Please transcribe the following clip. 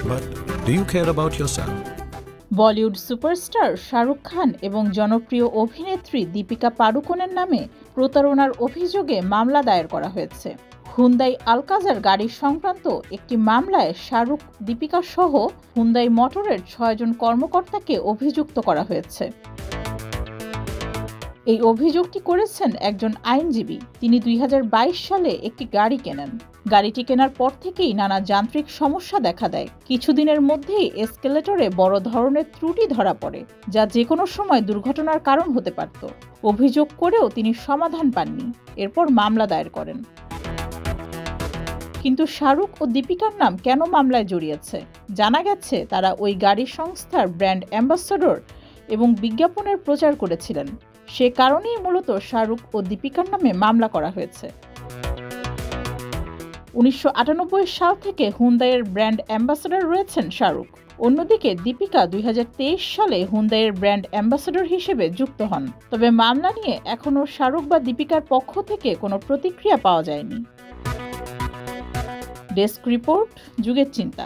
But do you care about yourself? Bollywood superstar Shahrukh Khan এবং জনপ্রিয় অভিনেত্রী দীপিকা পাড়ুকোনের নামে প্রতারণার অভিযোগে মামলা দায়ের করা হয়েছে। হুন্দাই আলকাজার গাড়ি সংক্রান্ত একটি মামলায় শাহরুখ, দীপিকা সহ হুন্দাই মোটরের ৬ জন কর্মকর্তাকে অভিযুক্ত করা হয়েছে। এই অভিযোগটি করেছেন একজন আইনজীবী। তিনি ২০২২ সালে একটি গাড়ি কেনেন। গাড়িটি কেনার পর থেকেই নানা যান্ত্রিক সমস্যা দেখা দেয়। কিছুদিনের মধ্যেই এসকেলেটরে বড় ধরনের ত্রুটি ধরা পড়ে, যা যে কোনো সময় দুর্ঘটনার কারণ হতে পারত। অভিযোগ করেও তিনি সমাধান পাননি। এরপর মামলা দায়ের করেন। কিন্তু শাহরুখ ও দীপিকার নাম কেন মামলায় জড়িয়েছে? জানা গেছে তারা ওই গাড়ি সংস্থার ব্র্যান্ড অ্যাম্বাসাডর এবং বিজ্ঞাপনের প্রচার করেছিলেন। সে কারণেই মূলত শাহরুখ ও দীপিকার নামে মামলা করা হয়েছে। ১৯৯৮ সাল থেকে হুন্দাইয়ের ব্র্যান্ড অ্যাম্বাসাডর রয়েছেন শাহরুখ। অন্যদিকে দীপিকা ২০২৩ সালে হুন্দাইয়ের ব্র্যান্ড অ্যাম্বাসাডর হিসেবে যুক্ত হন। তবে মামলা নিয়ে এখনও শাহরুখ বা দীপিকার পক্ষ থেকে কোনো প্রতিক্রিয়া পাওয়া যায়নি। ডেস্ক রিপোর্ট, যুগের চিন্তা।